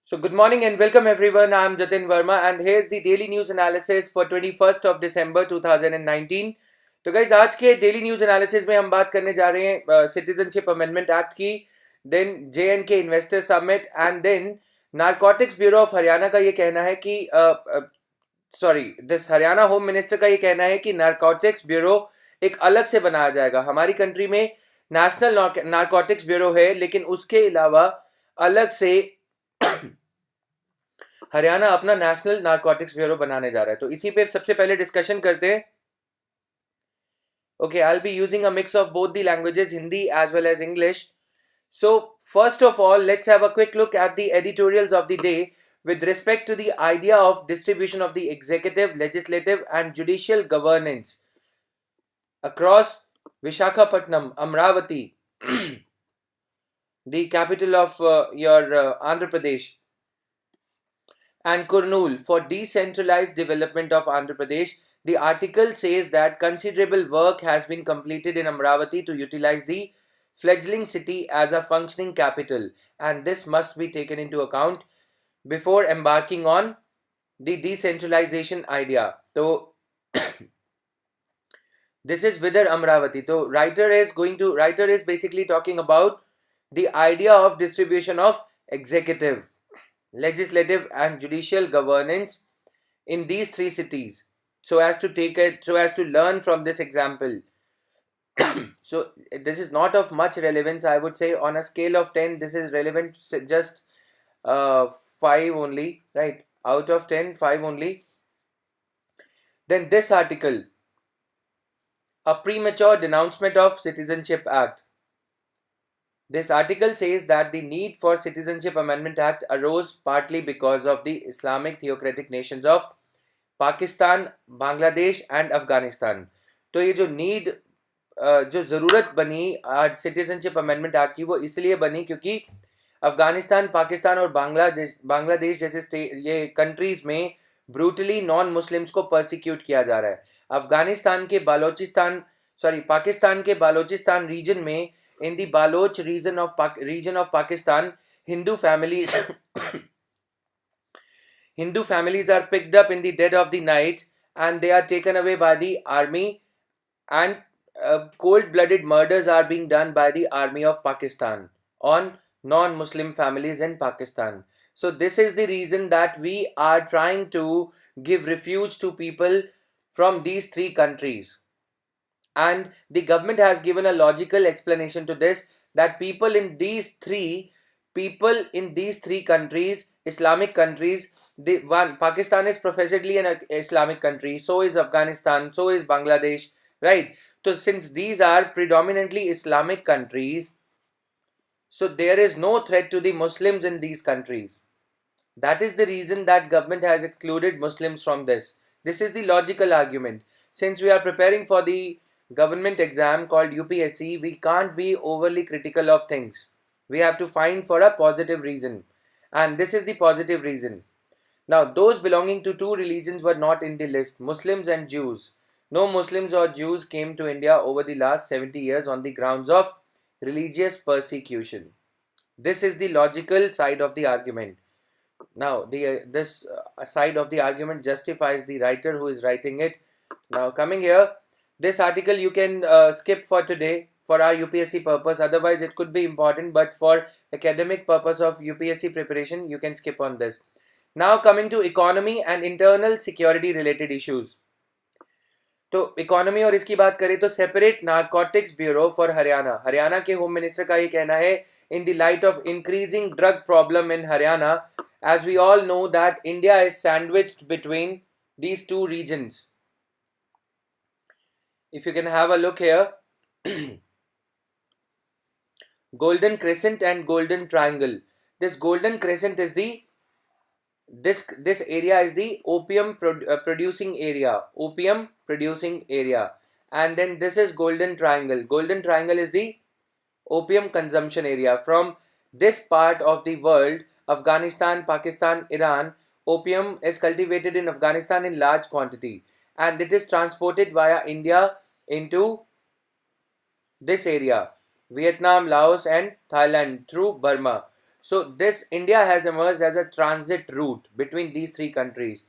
So good morning and welcome everyone. I am Jatin Verma and here's the daily news analysis for 21st of December 2019. तो guys आज के daily news analysis में हम बात करने जा रहे हैं सिटीजनशिप अमेंडमेंट एक्ट की, then JNK investor summit and then narcotics bureau of Haryana का ये कहना है कि दिस हरियाणा होम मिनिस्टर का ये कहना है कि नारकोटिक्स ब्यूरो एक अलग से बनाया जाएगा. हमारी कंट्री में नेशनल नारकोटिक्स ब्यूरो है, लेकिन उसके अलावा अलग से हरियाणा अपना नेशनल नारकोटिक्स ब्यूरो बनाने जा रहा है. तो इसी पे सबसे पहले डिस्कशन करते हैं. Okay, I'll be using a mix of both the languages, Hindi as well as English. So, first of all, let's have a quick look at the editorials of the day with respect to the idea of distribution of the executive, legislative, and judicial governance across Vishakhapatnam, Amravati, the capital of your Andhra Pradesh, and Kurnool for decentralized development of Andhra Pradesh. The article says that considerable work has been completed in Amravati to utilize the fledgling city as a functioning capital, and this must be taken into account before embarking on the decentralization idea. So this is Vidar Amravati. So writer is basically talking about the idea of distribution of executive, legislative, and judicial governance in these three cities, so as to learn from this example. So this is not of much relevance. I would say on a scale of 10 this is relevant just 5 only, right? Out of 10, 5 only. Then this article, a premature denouncement of Citizenship Act. This article says that the need for Citizenship Amendment Act arose partly because of the Islamic theocratic nations of Pakistan, Bangladesh and Afghanistan. तो ये जो need जो ज़रूरत बनी आज citizenship amendment act की, वो इसलिए बनी क्योंकि अफगानिस्तान, पाकिस्तान और बांग्लादेश जैसे ये कंट्रीज में ब्रूटली नॉन मुस्लिम्स को परसिक्यूट किया जा रहा है. पाकिस्तान के बालोचिस्तान रीजन में, in the Baloch region of Pakistan, Hindu families are picked up in the dead of the night and they are taken away by the army, and cold-blooded murders are being done by the army of Pakistan on non-Muslim families in Pakistan. So this is the reason that we are trying to give refuge to people from these three countries. And the government has given a logical explanation to this, that people in these three countries, Islamic countries, Pakistan is professedly an Islamic country, so is Afghanistan, so is Bangladesh, right? So since these are predominantly Islamic countries, so there is no threat to the Muslims in these countries. That is the reason that government has excluded Muslims from this. This is the logical argument. Since we are preparing for the government exam called UPSC, we can't be overly critical of things. We have to find for a positive reason, and this is the positive reason. Now, those belonging to two religions were not in the list: Muslims and Jews. No Muslims or Jews came to India over the last 70 years on the grounds of religious persecution. This is the logical side of the argument. Now, this side of the argument justifies the writer who is writing it. Now, coming here, this article you can skip for today for our UPSC purpose. Otherwise, it could be important, but for academic purpose of UPSC preparation, you can skip on this. Now, coming to economy and internal security related issues. तो economy और इसकी बात करें तो separate narcotics bureau for Haryana के home minister का ये कहना है, in the light of increasing drug problem in Haryana, as we all know that India is sandwiched between these two regions. If you can have a look here, Golden Crescent and Golden Triangle. This Golden Crescent is this area is the opium producing area, and then this is Golden Triangle. Golden Triangle is the opium consumption area. From this part of the world, Afghanistan, Pakistan, Iran, opium is cultivated in Afghanistan in large quantity, and it is transported via India into this area, Vietnam, Laos and Thailand through Burma. So this India has emerged as a transit route between these three countries.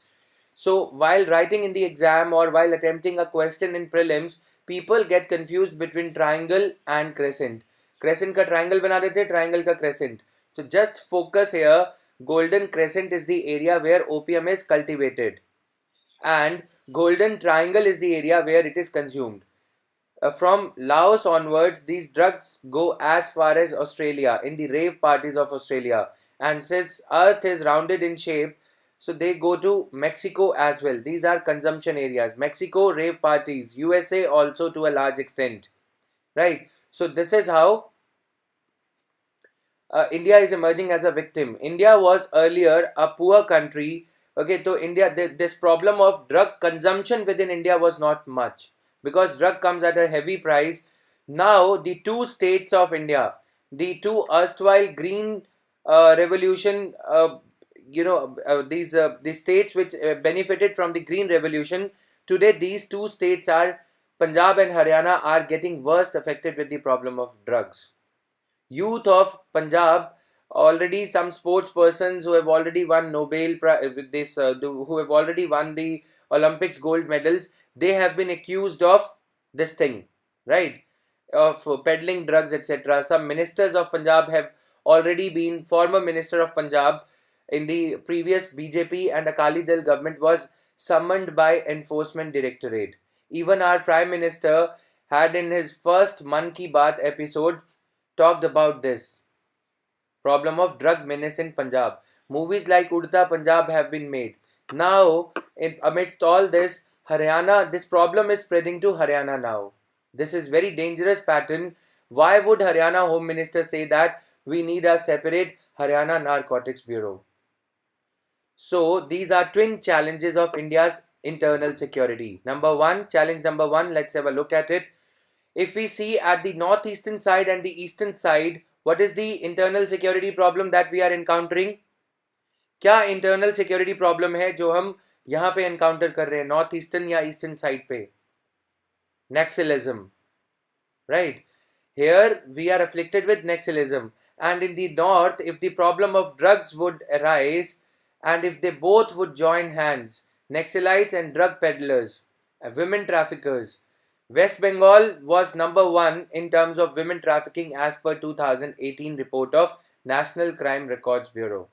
So while writing in the exam or while attempting a question in prelims, people get confused between triangle and crescent. Crescent का triangle बना देते, triangle का crescent. So just focus here. Golden Crescent is the area where opium is cultivated, and Golden Triangle is the area where it is consumed. From Laos onwards, these drugs go as far as Australia in the rave parties of Australia. And since Earth is rounded in shape, so they go to Mexico as well. These are consumption areas. Mexico, rave parties. USA also to a large extent. Right? So this is how India is emerging as a victim. India was earlier a poor country. Okay, so India, this problem of drug consumption within India was not much because drug comes at a heavy price. Now, the two states of India, the two erstwhile green revolution, these states which benefited from the green revolution, today these two states are Punjab and Haryana are getting worst affected with the problem of drugs. Youth of Punjab, already some sports persons who have already won who have already won the Olympics gold medals, they have been accused of this thing, right? Of peddling drugs, etc. Some ministers of Punjab have already been, former minister of Punjab in the previous BJP and Akali Dal government was summoned by Enforcement Directorate. Even our Prime Minister had in his first Mann Ki Baat episode talked about this problem of drug menace in Punjab. Movies like Udta Punjab have been made. Now, amidst all this, Haryana, this problem is spreading to Haryana now. This is very dangerous pattern. Why would Haryana Home Minister say that we need a separate Haryana Narcotics Bureau? So these are twin challenges of India's internal security. Challenge number one, let's have a look at it. If we see at the northeastern side and the eastern side, what is the internal security problem that we are encountering? क्या internal security problem है जो हम यहाँ पे encounter कर रहे हैं north eastern या eastern side पे? Naxalism, right? Here we are afflicted with Naxalism, and in the north, if the problem of drugs would arise, and if they both would join hands, Naxalites and drug peddlers, women traffickers, West Bengal was number one in terms of women trafficking as per 2018 report of National Crime Records Bureau.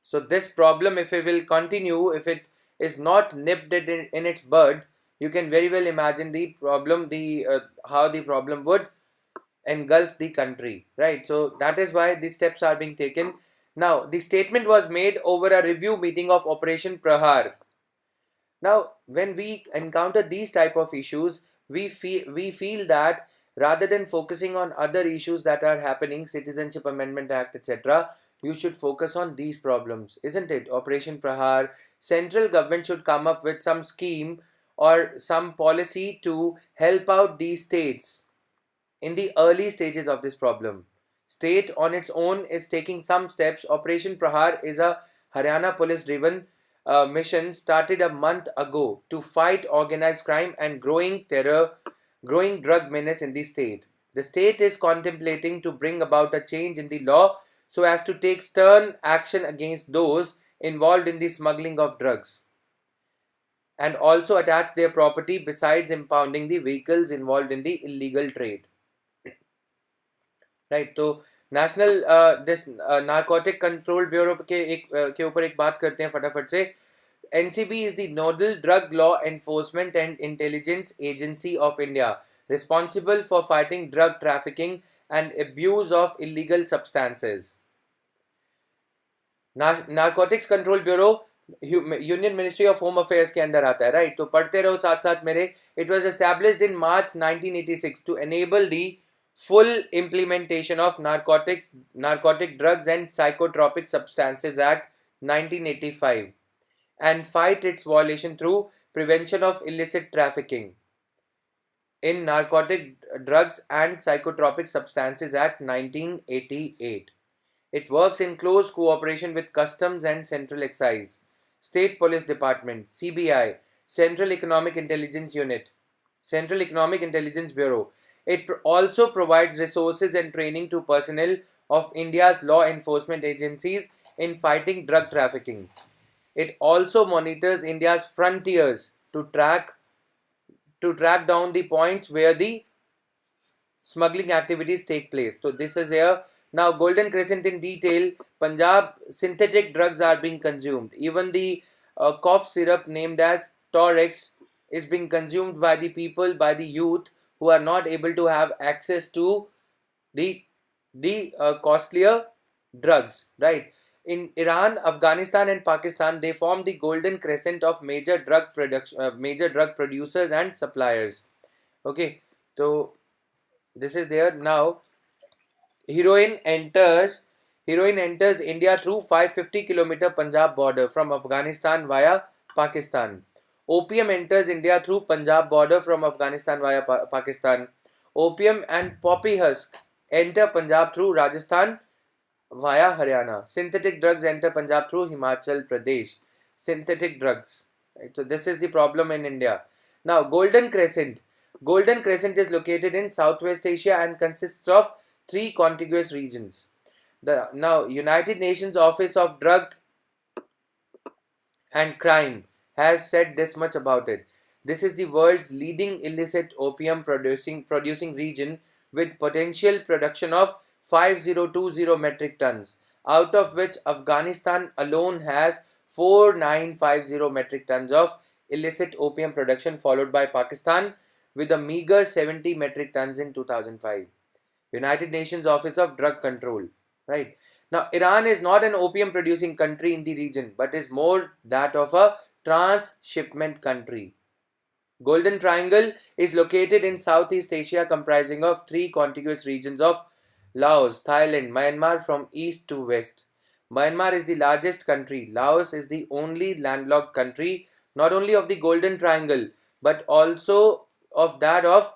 So this problem, if it will continue, if it is not nipped in its bud, you can very well imagine the problem, how the problem would engulf the country, right? So that is why these steps are being taken. Now, the statement was made over a review meeting of Operation Prahar. Now, when we encounter these type of issues, we feel that rather than focusing on other issues that are happening, Citizenship Amendment Act, etc., you should focus on these problems, isn't it? Operation Prahar, central government should come up with some scheme or some policy to help out these states in the early stages of this problem. State on its own is taking some steps. Operation Prahar is a Haryana police driven mission started a month ago to fight organized crime and growing drug menace in the state. The state is contemplating to bring about a change in the law so as to take stern action against those involved in the smuggling of drugs and also attach their property besides impounding the vehicles involved in the illegal trade. Right, तो national narcotic control bureau के ऊपर एक बात करते हैं फटाफट से. NCB is the nodal drug law enforcement and intelligence agency of India, responsible for fighting drug trafficking and abuse of illegal substances. Narcotics control bureau union ministry of home affairs के अंदर आता है, राइट? तो पढ़ते रहो साथ साथ मेरे. It was established in March 1986 to enable the full implementation of Narcotic Drugs and Psychotropic Substances Act 1985 and fight its violation through prevention of illicit trafficking in Narcotic Drugs and Psychotropic Substances Act 1988. It works in close cooperation with Customs and Central Excise, State Police Department, CBI, Central Economic Intelligence Unit, Central Economic Intelligence Bureau. It also provides resources and training to personnel of India's law enforcement agencies in fighting drug trafficking. It also monitors India's frontiers to track down the points where the smuggling activities take place. So this is here. Now Golden Crescent in detail. Punjab, synthetic drugs are being consumed. Even the cough syrup named as Torex is being consumed by the people, by the youth who are not able to have access to the costlier drugs, right? In Iran, Afghanistan, and Pakistan, they form the Golden Crescent of major drug producers and suppliers. Okay, so this is there. Now heroin enters heroin enters India through 550-kilometer Punjab border from Afghanistan via Pakistan. Opium enters India through Punjab border from Afghanistan via Pakistan. Opium and poppy husk enter Punjab through Rajasthan via Haryana. Synthetic drugs enter Punjab through Himachal Pradesh. Synthetic drugs. Right? So this is the problem in India. Now Golden Crescent. Golden Crescent is located in Southwest Asia and consists of three contiguous regions. The now United Nations Office of Drug and Crime has said this much about it. This is the world's leading illicit opium producing region with potential production of 5020 metric tons, out of which Afghanistan alone has 4950 metric tons of illicit opium production, followed by Pakistan with a meager 70 metric tons in 2005. United Nations Office of Drug Control, right? Now, Iran is not an opium producing country in the region, but is more that of a transshipment country. Golden Triangle is located in Southeast Asia, comprising of three contiguous regions of Laos, Thailand, Myanmar from east to west. Myanmar is the largest country. Laos is the only landlocked country, not only of the Golden Triangle, but also of that of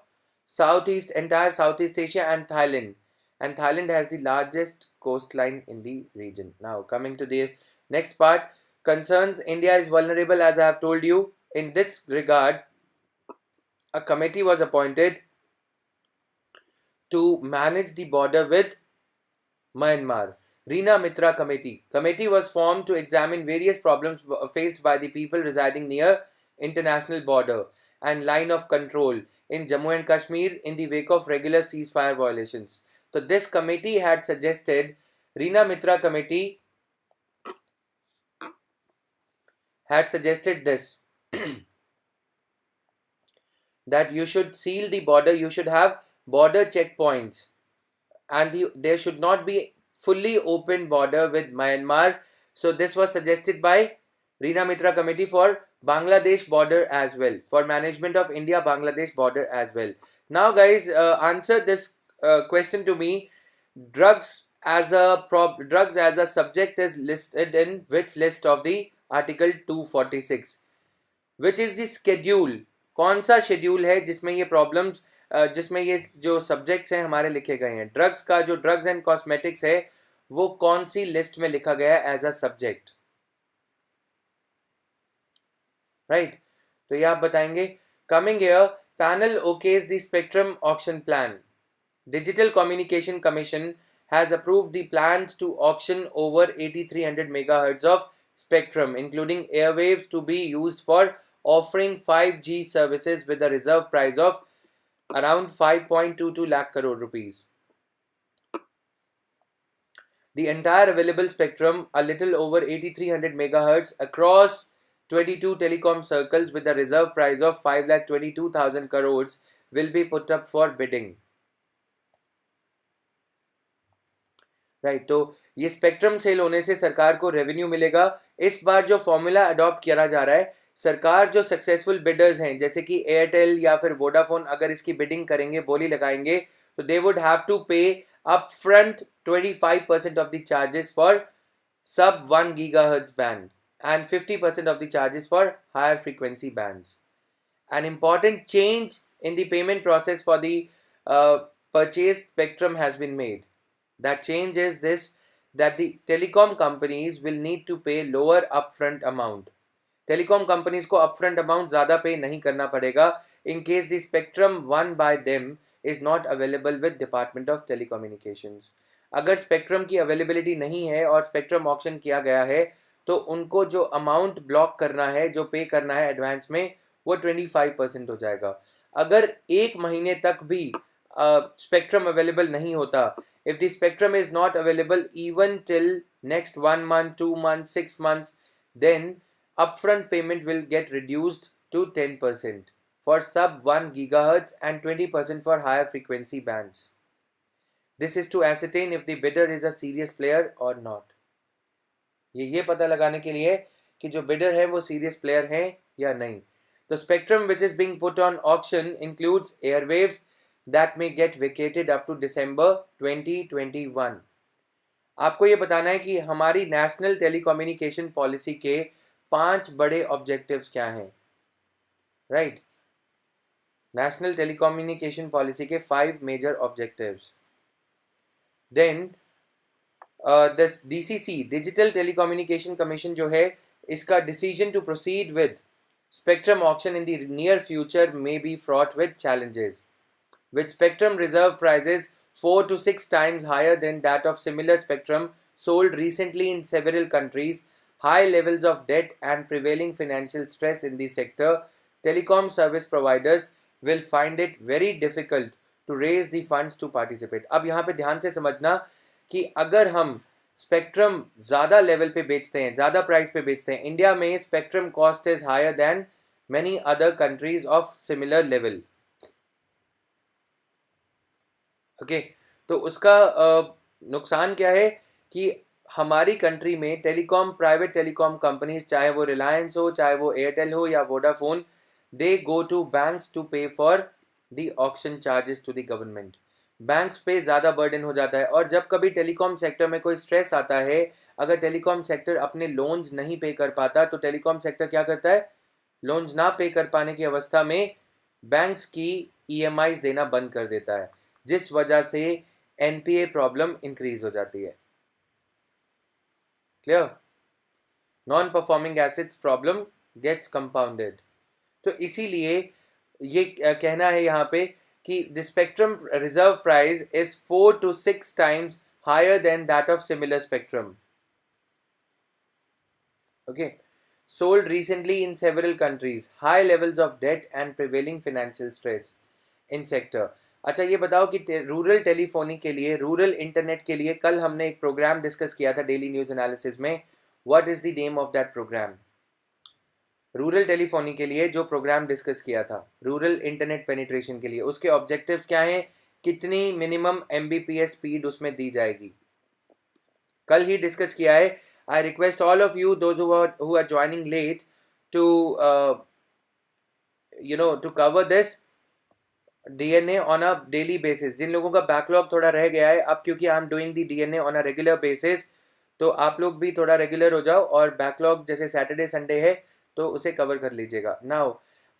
entire Southeast Asia and Thailand. And Thailand has the largest coastline in the region. Now, coming to the next part, concerns India is vulnerable, as I have told you. In this regard, a committee was appointed to manage the border with Myanmar. Reena Mitra Committee. Committee was formed to examine various problems faced by the people residing near international border and line of control in Jammu and Kashmir in the wake of regular ceasefire violations. So this committee had suggested, Reena Mitra Committee had suggested this that you should seal the border, you should have border checkpoints, and there should not be fully open border with Myanmar. So this was suggested by Reena Mitra Committee for Bangladesh border as well, for management of India-Bangladesh border as well. Now guys, answer this question to me. Drugs as a subject is listed in which list of the Article 246? Which is the schedule? कौन सा schedule है जिसमें ये problems, जिसमें ये जो subjects हैं हमारे लिखे गए हैं? ड्रग्स का जो ड्रग्स एंड कॉस्मेटिक्स है वो कौन सी लिस्ट में लिखा गया है एज अ सब्जेक्ट, राइट? तो ये आप बताएंगे. Coming here, panel okays the spectrum auction plan. Digital Communication Commission has approved the plans to auction over 8300 megahertz of spectrum, including airwaves, to be used for offering 5G services with a reserve price of around 5.22 lakh crore rupees. The entire available spectrum, a little over 8300 megahertz across 22 telecom circles with a reserve price of 5,22,000 crores, will be put up for bidding. Right, तो ये spectrum cell होने से सरकार को revenue मिलेगा. इस बार जो formula adopt किया जा रहा है, सरकार जो सक्सेसफुल बिडर्स हैं जैसे कि एयरटेल या फिर वोडाफोन, अगर इसकी बिडिंग करेंगे, बोली लगाएंगे, तो दे वुड हैव टू पे up front 25% of the charges for sub 1 gigahertz band and 50% of the charges for higher frequency bands. An important change in the payment process for the purchased spectrum has been made. That change is this, that the telecom companies will need to pay lower upfront amount. Telecom companies को upfront amount ज़्यादा pay नहीं करना पड़ेगा in case the spectrum won by them is not available with Department of Telecommunications. अगर spectrum की availability नहीं है और स्पेक्ट्रम ऑक्शन किया गया है तो उनको जो अमाउंट ब्लॉक करना है, जो पे करना है एडवांस में, वो 25% हो जाएगा। अगर एक महीने तक भी स्पेक्ट्रम अवेलेबल नहीं होता, if the spectrum is not available even till next 1 month, 2 months, 6 months, then upfront payment will get reduced to 10% for sub 1 gigahertz and 20% for higher frequency bands. This is to ascertain if the bidder is a serious player or not. ये पता लगाने के लिए कि जो bidder है वो serious player है या नहीं। The spectrum which is being put on auction includes airwaves that may get vacated up to December 2021. आपको ये बताना है कि हमारी नेशनल टेलीकम्युनिकेशन पॉलिसी के 5 बड़े ऑब्जेक्टिव्स क्या हैं, राइट? नेशनल टेलीकम्युनिकेशन पॉलिसी के 5 major objectives. Then this DCC, digital telecommunication commission जो है, इसका decision to proceed with spectrum auction in the near future may be fraught with challenges. With spectrum reserve prices 4 to 6 times higher than that of similar spectrum sold recently in several countries, high levels of debt and prevailing financial stress in the sector, telecom service providers will find it very difficult to raise the funds to participate. अब यहाँ पे ध्यान से समझना कि अगर हम spectrum ज़्यादा लेवल पे बेचते हैं, ज़्यादा प्राइस पे बेचते हैं, इंडिया में spectrum cost is higher than many other countries of similar level. Okay, तो उसका नुकसान क्या है कि हमारी कंट्री में टेलीकॉम, प्राइवेट टेलीकॉम कंपनीज, चाहे वो रिलायंस हो, चाहे वो एयरटेल हो या Vodafone, they go to banks to pay for the auction charges to the government. Banks pay ज़्यादा बर्डन हो जाता है। और जब कभी टेलीकॉम सेक्टर में कोई स्ट्रेस आता है, अगर टेलीकॉम सेक्टर अपने लोन्स नहीं पे कर पाता तो टेलीकॉम सेक्टर क्या करता है? लोन्स ना पे कर पाने की अवस्था में बैंक्स की EMIs देना बंद कर देता है, जिस वजह से NPA प्रॉब्लम इंक्रीज हो जाती है। Clear? Non performing assets problem gets compounded. तो इसीलिए ये कहना है यहाँ पे कि the spectrum reserve price is 4 to 6 times higher than that of similar spectrum. Okay, sold recently in several countries, high levels of debt and prevailing financial stress in sector. अच्छा, ये बताओ कि रूरल टेलीफोनी के लिए, rural internet के लिए कल हमने एक प्रोग्राम डिस्कस किया था डेली न्यूज एनालिसिस में। What is the name of that programme? Rural telephony के लिए जो प्रोग्राम डिस्कस किया था, रूरल इंटरनेट पेनिट्रेशन के लिए, उसके ऑब्जेक्टिव्स क्या हैं? कितनी मिनिमम Mbps स्पीड उसमें दी जाएगी? कल ही डिस्कस किया है। I request all of you, those who are joining late, to to cover this DNA on a daily basis. जिन लोगों का बैकलॉग थोड़ा रह गया है, अब क्योंकि I am doing the DNA on a regular basis, तो आप लोग भी थोड़ा रेगुलर हो जाओ और बैकलॉग जैसे सैटरडे संडे है तो उसे कवर कर लीजिएगा। Now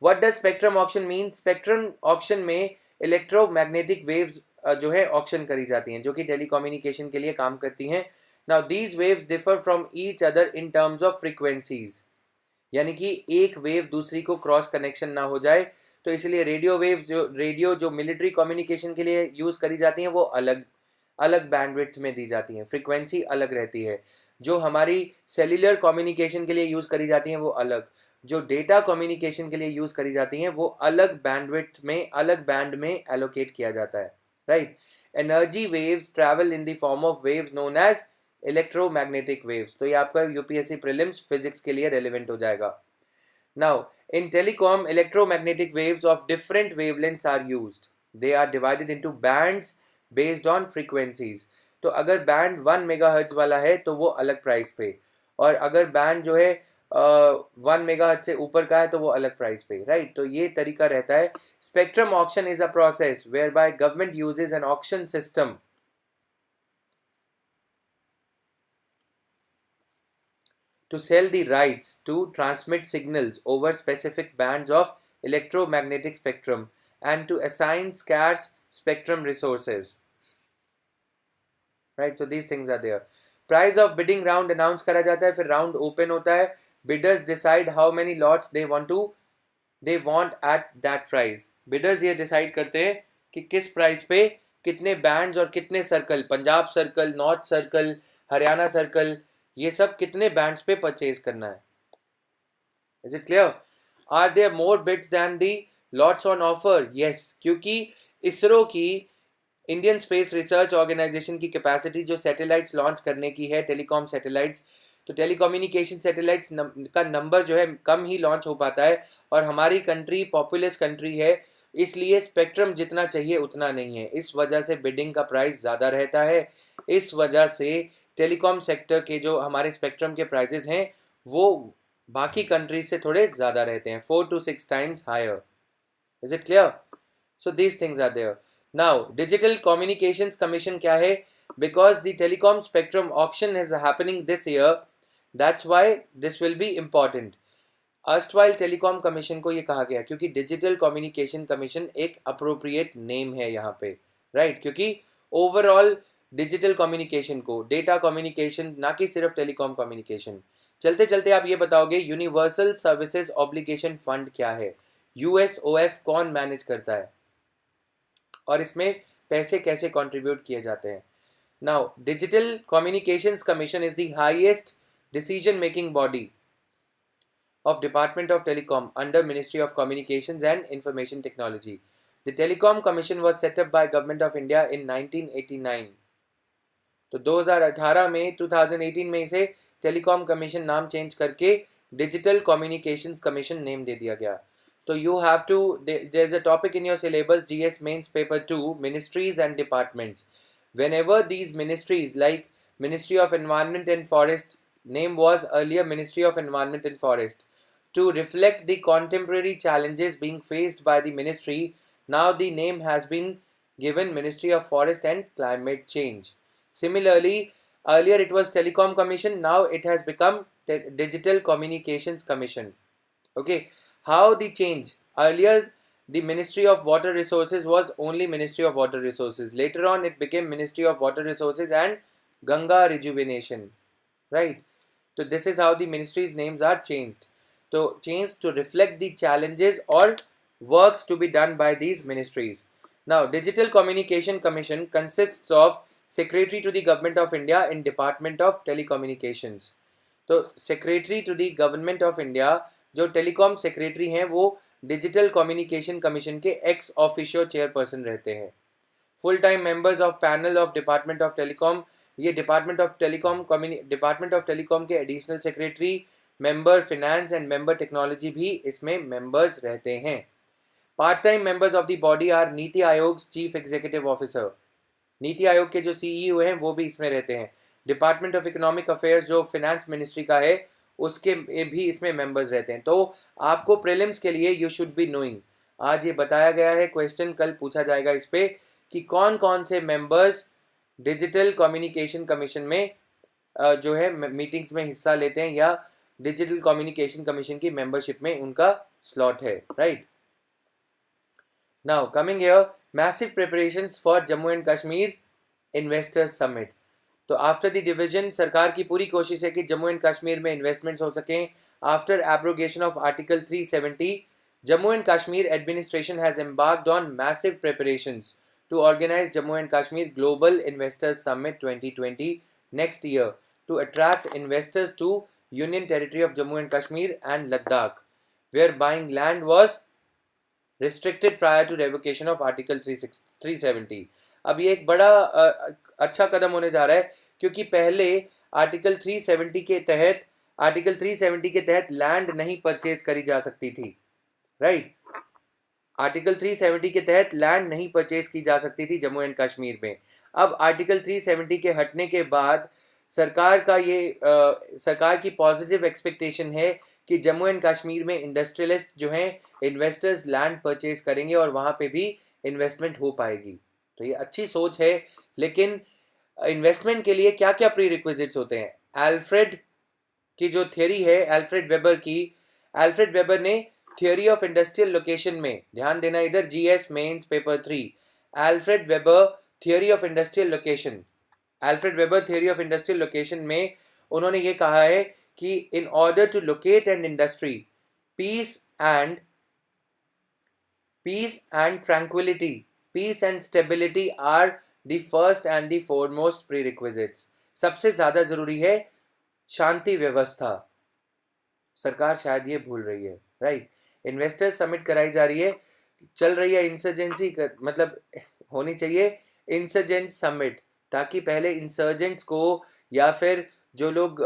what does spectrum auction mean? Spectrum auction में इलेक्ट्रोमैग्नेटिक वेव्स जो है ऑक्शन करी जाती हैं, जो कि टेलीकम्युनिकेशन के लिए काम करती हैं। Now these waves differ from each other in terms of frequencies, यानी कि एक वेव दूसरी को क्रॉस कनेक्शन ना हो जाए, तो इसलिए रेडियो वेव्स, जो मिलिट्री कम्युनिकेशन के लिए यूज करी जाती हैं, वो अलग अलग बैंडविड्थ में दी जाती हैं, फ्रीक्वेंसी अलग रहती है। जो हमारी सेल्यूलर कम्युनिकेशन के लिए यूज करी जाती हैं वो अलग, जो डेटा कम्युनिकेशन के लिए यूज करी जाती हैं वो अलग बैंडविड्थ में, अलग बैंड में एलोकेट किया जाता है, right? Energy waves travel in the form of waves known as electromagnetic waves. तो ये आपका यूपीएससी प्रीलिम्स फिजिक्स के लिए रेलिवेंट हो जाएगा। Now in telecom, electromagnetic waves of different wavelengths are used. They are divided into bands based on frequencies. तो अगर band 1 megahertz वाला है तो वो अलग प्राइस पे, और अगर बैंड जो है 1 मेगाहर्ट्ज से ऊपर का है तो वो अलग प्राइस पे, राइट? तो ये तरीका रहता है। Spectrum auction is a process whereby government uses an auction system to sell the rights to transmit signals over specific bands of electromagnetic spectrum and to assign scarce spectrum resources. Right, so these things are there. Price of bidding round announce करा जाता है, फिर round open होता है, bidders decide how many lots they want at that price. bidders ये decide करते हैं कि किस price पे कितने बैंड्स और कितने circle, Punjab circle, north circle, Haryana circle, ये सब कितने बैंड्स पे परचेज करना है. Is it clear? Are there more bits than the lots on offer? Yes, क्योंकि इसरो की, इंडियन स्पेस रिसर्च ऑर्गेनाइजेशन की कैपेसिटी जो सैटेलाइट्स लॉन्च करने की है, टेलीकॉम सैटेलाइट्स, तो टेलीकम्युनिकेशन सैटेलाइट्स का नंबर जो है कम ही लॉन्च हो पाता है, और हमारी कंट्री पॉपुलस कंट्री है, इसलिए स्पेक्ट्रम जितना चाहिए उतना नहीं है, इस वजह से बिडिंग का प्राइस ज़्यादा रहता है. इस वजह से टेलीकॉम सेक्टर के जो हमारे स्पेक्ट्रम के प्राइजेस हैं वो बाकी कंट्रीज से थोड़े ज़्यादा रहते हैं, 4 to 6 times higher. Is it clear? So these things are there. Now digital communications commission क्या है? Because the telecom spectrum auction is happening this year, that's why this will be important. Erstwhile telecom commission को ये कहा गया क्योंकि digital communication commission एक appropriate name है यहाँ पे, राइट? क्योंकि ओवरऑल डिजिटल कम्युनिकेशन को, डेटा कम्युनिकेशन, ना कि सिर्फ टेलीकॉम कम्युनिकेशन. चलते चलते आप ये बताओगे यूनिवर्सल सर्विसेज ऑब्लिगेशन फंड क्या है, यूएसओएफ कौन मैनेज करता है, और इसमें पैसे कैसे कंट्रीब्यूट किए जाते हैं? Now digital communications commission is the highest decision making body of Department of Telecom under Ministry of Communications and Information Technology. The Telecom Commission was set up by Government of India in 1989. तो 2018 में 2018 में इसे telecom commission नाम change करके digital communications commission name दे दिया गया. तो you have to, there is a topic in your syllabus GS mains paper 2, ministries and departments. Whenever these ministries like Ministry of Environment and Forest, name was earlier Ministry of Environment and Forest, to reflect the contemporary challenges being faced by the ministry, now the name has been given Ministry of Forest and Climate Change. Similarly, earlier it was Telecom Commission, now it has become Digital Communications Commission. Okay, how the change? Earlier the Ministry of Water Resources was only Ministry of Water Resources. Later on it became Ministry of Water Resources and Ganga Rejuvenation, right? So this is how the ministries names are changed. So changed to reflect the challenges or works to be done by these ministries. Now Digital Communication Commission consists of Secretary to the Government of India in Department of Telecommunications. तो Secretary to the Government of India जो telecom secretary हैं वो digital communication commission के ex officio chairperson रहते हैं. Full time members of panel of department of telecom, ये department of telecom के additional secretary, member finance and member technology भी इसमें मेंबर्स रहते हैं. Part time members of the body are NITI Aayog chief executive officer, NITI Aayog के जो सीईओ हैं वो भी इसमें रहते हैं. डिपार्टमेंट ऑफ इकोनॉमिक अफेयर्स जो फिनेंस मिनिस्ट्री का है उसके भी इसमें मेंबर्स रहते हैं. तो आपको प्रीलिम्स के लिए यू शुड बी नोइंग, आज ये बताया गया है, क्वेश्चन कल पूछा जाएगा इस पे कि कौन कौन से मेंबर्स डिजिटल कम्युनिकेशन कमीशन में जो है मीटिंग्स में हिस्सा लेते हैं या डिजिटल कम्युनिकेशन कमीशन की मेंबरशिप में उनका स्लॉट है, right? Now coming here, massive preparations for Jammu and Kashmir investors summit. तो आफ्टर द डिवीजन सरकार की पूरी कोशिश है कि जम्मू एंड कश्मीर में इन्वेस्टमेंट्स हो सकें. After abrogation of article 370, Jammu and Kashmir administration has embarked on massive preparations to organize Jammu and Kashmir Global Investors Summit 2020 next year to attract investors to Union Territory of Jammu and Kashmir and Ladakh, where buying land was restricted prior to revocation of Article 370. अब ये एक बड़ा अच्छा कदम होने जा रहा है क्योंकि पहले आर्टिकल 370 के तहत लैंड नहीं परचेज करी जा सकती थी, राइट? आर्टिकल 370 के तहत लैंड नहीं परचेज की जा सकती थी जम्मू एंड कश्मीर में. अब आर्टिकल 370 के हटने के बाद सरकार की पॉजिटिव एक्सपेक्टेशन है कि जम्मू एंड कश्मीर में इंडस्ट्रियलिस्ट जो हैं, इन्वेस्टर्स लैंड परचेज करेंगे और वहाँ पे भी इन्वेस्टमेंट हो पाएगी. तो ये अच्छी सोच है, लेकिन इन्वेस्टमेंट के लिए क्या क्या प्री रिक्विजिट्स होते हैं? एल्फ्रेड की जो थियरी है, एल्फ्रेड वेबर ने थियोरी ऑफ इंडस्ट्रियल लोकेशन में, ध्यान देना इधर, GS mains paper 3, Alfred Weber theory of industrial location में उन्होंने ये कहा है कि in order to locate an industry, peace and tranquility peace and stability are the first and the foremost prerequisites. सबसे ज्यादा जरूरी है शांति व्यवस्था। सरकार शायद ये भूल रही है, राइट। इन्वेस्टर्स समिट कराई जा रही है, चल रही है इंसर्जेंसी, मतलब होनी चाहिए इंसर्जेंट समिट, ताकि पहले इंसर्जेंट्स को या फिर जो लोग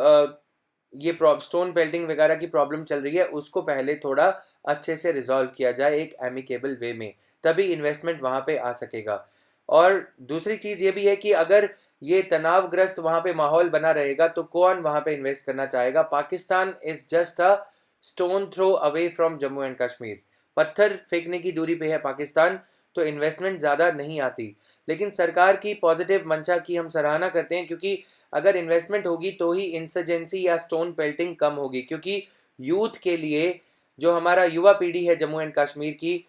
ये स्टोन पेल्टिंग वगैरह की प्रॉब्लम चल रही है उसको पहले थोड़ा अच्छे से रिजॉल्व किया जाए एक एमिकेबल वे में, तभी इन्वेस्टमेंट वहां पे आ सकेगा। और दूसरी चीज ये भी है कि अगर ये तनावग्रस्त वहां पे माहौल बना रहेगा तो कौन वहां पे इन्वेस्ट करना चाहेगा। Pakistan is just a stone throw away from Jammu and Kashmir. पत्थर फेंकने की दूरी पे है पाकिस्तान, तो इन्वेस्टमेंट ज़्यादा नहीं आती। लेकिन सरकार की पॉजिटिव मंशा की हम सराहना करते हैं, क्योंकि अगर इन्वेस्टमेंट होगी तो ही इंसर्जेंसी या स्टोन पेल्टिंग कम होगी। क्योंकि यूथ के लिए, जो हमारा युवा पीढ़ी है जम्मू एंड कश्मीर की,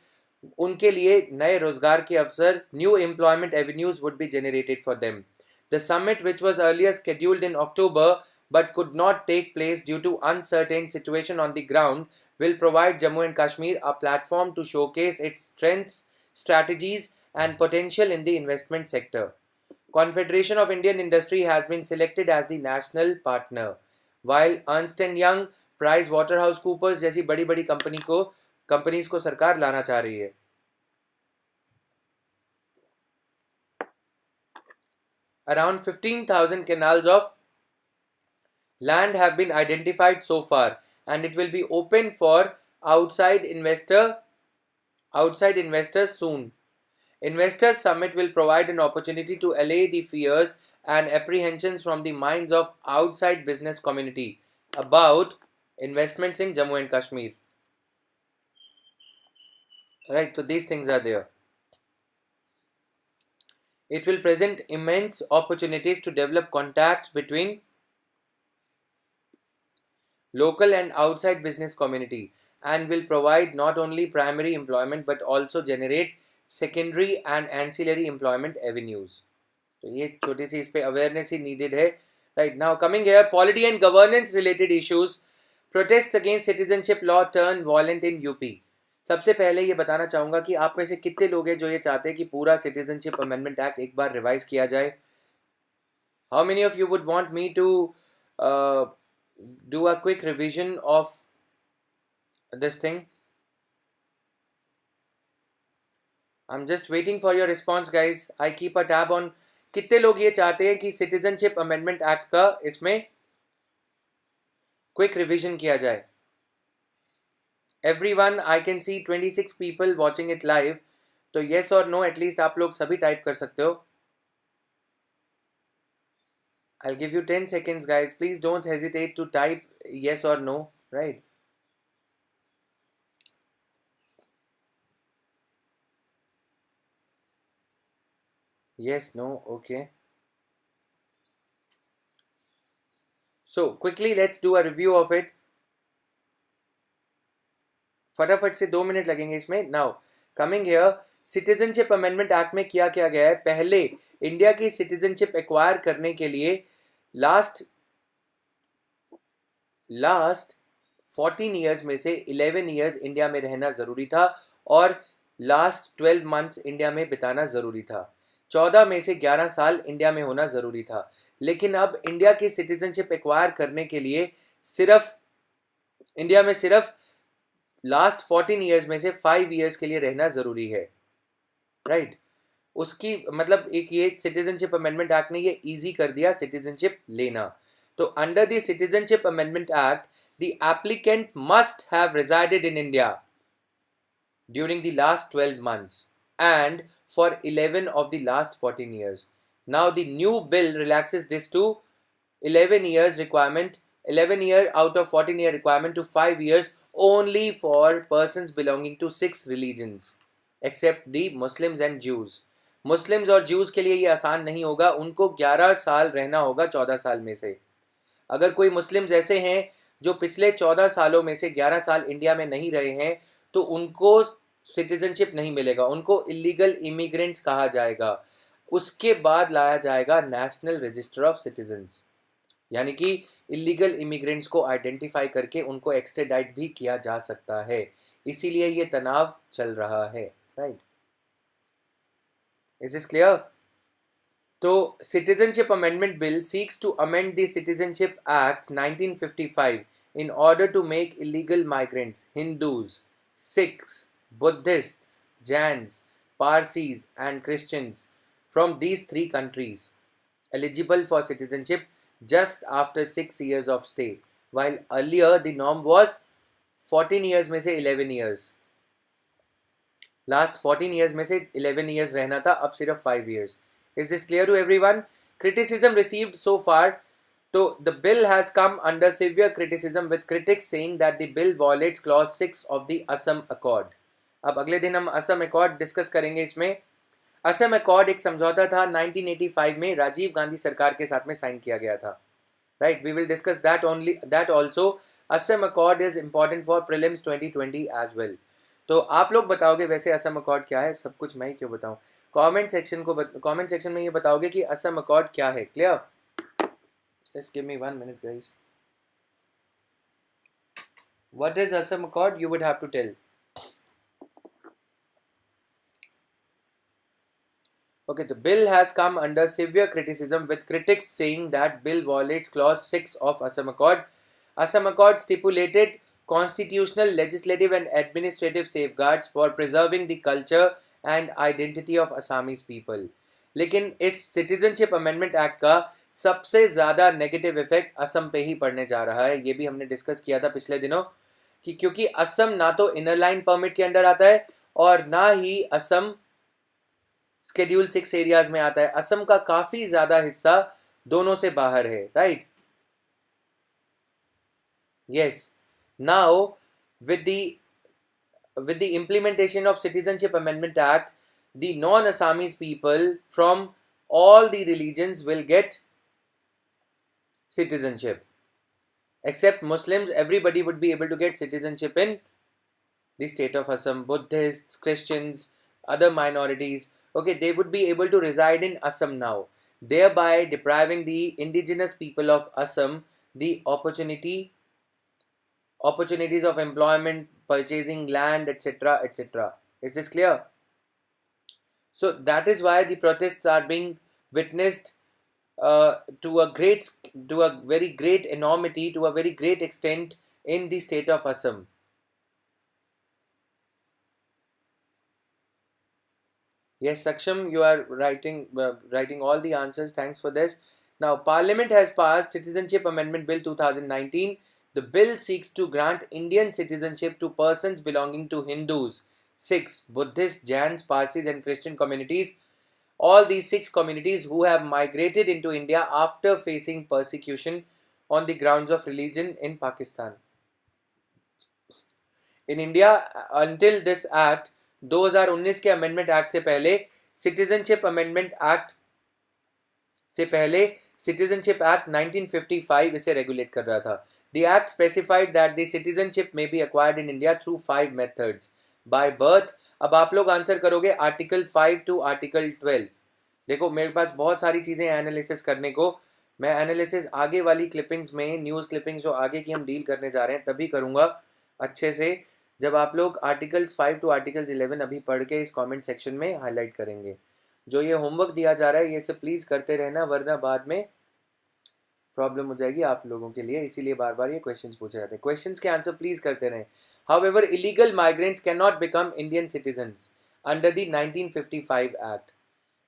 उनके लिए नए रोजगार के अवसर, new employment avenues would be generated for them. The summit, which was earlier scheduled in October but could not take place due to uncertain situation on the ground, will provide Jammu and Kashmir a platform to showcase its strengths, strategies, and potential in the investment sector. Confederation of Indian Industry has been selected as the national partner, while Ernst and Young, Price Waterhouse Coopers जैसी बड़ी-बड़ी companies को सरकार लाना चाह रही है। Around 15,000 canals of land have been identified so far, and it will be open for outside investors soon. Investors Summit will provide an opportunity to allay the fears and apprehensions from the minds of outside business community about investments in Jammu and Kashmir. Right, so these things are there. It will present immense opportunities to develop contacts between local and outside business community, and will provide not only primary employment but also generate secondary and ancillary employment avenues. तो ये छोटी सी इस पे awareness he needed है। Right, now coming here, polity and governance related issues, protest against citizenship law turn violent in UP. सबसे पहले ये बताना चाहूंगा कि आप में से कितने लोग हैं जो ये चाहते हैं कि पूरा सिटीजनशिप अमेंडमेंट एक्ट एक बार रिवाइज किया जाए। How many of you would want me to do a quick revision of this thing? I'm just waiting for your response, guys. I keep a tab on कितने लोग ये चाहते हैं कि citizenship amendment act का इसमें क्विक रिवीजन किया जाए। Everyone, I can see 26 people watching it live, तो yes और no एटलीस्ट आप लोग सभी टाइप कर सकते हो। I'll give you 10 seconds, guys. Please don't hesitate to type yes or no, right? Yes, no, okay. So quickly let's do a review of it. फटाफट से 2 मिनट लगेंगे इसमें। Now coming here, citizenship amendment act में किया क्या गया है। पहले इंडिया की सिटीजनशिप एक्वायर करने के लिए लास्ट 14 ईयर्स में से 11 ईयर्स इंडिया में रहना जरूरी था, और लास्ट 12 मंथ्स इंडिया में बिताना जरूरी था। 14 में से 11 साल इंडिया में होना जरूरी था। लेकिन अब इंडिया की सिटीजनशिप एक्वायर करने के लिए सिर्फ इंडिया में सिर्फ लास्ट 14 ईयर्स में से 5 ईयर्स के लिए रहना जरूरी है, राइट। उसकी मतलब एक ये सिटीजनशिप अमेंडमेंट एक्ट ने ये इजी कर दिया सिटीजनशिप लेना। तो under the citizenship amendment act, the applicant must have resided in India during the last 12 months and for 11 of the last 14 years. Now the new bill relaxes this to 11 years requirement, 11 year out of 14 year requirement to 5 years only for persons belonging to 6 religions except the Muslims and Jews. Muslims और Jews के लिए ये आसान नहीं होगा, उनको 11 साल रहना होगा 14 साल में से। अगर कोई मुस्लिम्स ऐसे हैं जो पिछले 14 सालों में से 11 साल इंडिया में नहीं रहे हैं, तो उनको सिटीजनशिप नहीं मिलेगा, उनको इलीगल इमिग्रेंट्स कहा जाएगा। उसके बाद लाया जाएगा नेशनल रजिस्टर ऑफ सिटीजन्स, यानी कि इलीगल इमिग्रेंट्स को आइडेंटिफाई करके उनको एक्सट्रेडाइट भी किया जा सकता है। इसीलिए ये तनाव चल रहा है, right. Is this clear? So, Citizenship Amendment Bill seeks to amend the Citizenship Act 1955 in order to make illegal migrants, Hindus, Sikhs, Buddhists, Jains, Parsis, and Christians from these three countries eligible for citizenship just after 6 years of stay, while earlier the norm was 14 years में से 11 years. Last 14 years में से 11 years रहना था, अब सिर्फ 5 years. Is this clear to everyone? Criticism received so far. So the bill has come under severe criticism with critics saying that the bill violates clause 6 of the Assam Accord. अब अगले दिन हम Assam accord discuss करेंगे. इसमें Assam accord एक समझौता था 1985 में राजीव गांधी सरकार के साथ में साइन किया गया था. Right, we will discuss that also. Assam accord is important for prelims 2020 as well. तो आप लोग बताओगे वैसे असम अकॉर्ड क्या है? सब कुछ मैं ही क्यों बताऊं? कमेंट सेक्शन में ये बताओगे कि असम अकॉर्ड क्या है. Clear? Just give me 1 minute guys. What is Assam Accord? You would have to tell. Okay, the bill has come under severe criticism with critics saying that bill violates clause 6 of Assam Accord. Assam Accord stipulated constitutional, legislative and administrative safeguards for preserving the culture and identity of Assamese people. लेकिन इस citizenship amendment act का सबसे ज़्यादा negative effect Assam पे ही पड़ने जा रहा है. ये भी हमने डिस्कस किया था पिछले दिनों कि क्योंकि असम ना तो इनर लाइन परमिट के अंडर आता है और ना ही असम शेड्यूल 6 एरियाज में आता है. असम का काफ़ी ज़्यादा हिस्सा दोनों से बाहर है. Right? Yes. Now, with the implementation of Citizenship Amendment Act, the non-Assamese people from all the religions will get citizenship. Except Muslims, everybody would be able to get citizenship in the state of Assam. Buddhists, Christians, other minorities, okay, they would be able to reside in Assam now, thereby depriving the indigenous people of Assam the opportunities of employment, purchasing land, etc., etc. Is this clear? So that is why the protests are being witnessed to a very great enormity, to a very great extent in the state of Assam. Yes, Saksham, you are writing all the answers. Thanks for this. Now, Parliament has passed Citizenship Amendment Bill 2019. The bill seeks to grant Indian citizenship to persons belonging to Hindus, Sikhs, Buddhists, Jains, Parsis and Christian communities. All these 6 communities who have migrated into India after facing persecution on the grounds of religion in Pakistan. In India, until this act, 2019 के amendment act से पहले, citizenship amendment act से पहले citizenship act 1955 इसे regulate कर रहा था. The act specified that the citizenship may be acquired in India through 5 methods. By birth. अब आप लोग आंसर करोगे आर्टिकल 5 टू आर्टिकल 12. देखो मेरे पास बहुत सारी चीज़ें एनालिसिस करने को. मैं एनालिसिस आगे वाली क्लिपिंग्स में, न्यूज़ क्लिपिंग्स जो आगे की हम डील करने जा रहे हैं तभी करूँगा अच्छे से, जब आप लोग आर्टिकल्स 5 टू आर्टिकल्स 11 अभी पढ़ के इस कमेंट सेक्शन में हाईलाइट करेंगे. जो ये होमवर्क दिया जा रहा है ये सब प्लीज़ करते रहना, वरना बाद में प्रॉब्लम हो जाएगी आप लोगों के लिए. इसीलिए बार बार ये क्वेश्चंस पूछे जाते हैं. क्वेश्चंस के आंसर प्लीज़ करते रहें. However, illegal migrants can not become Indian citizens under the 1955 act.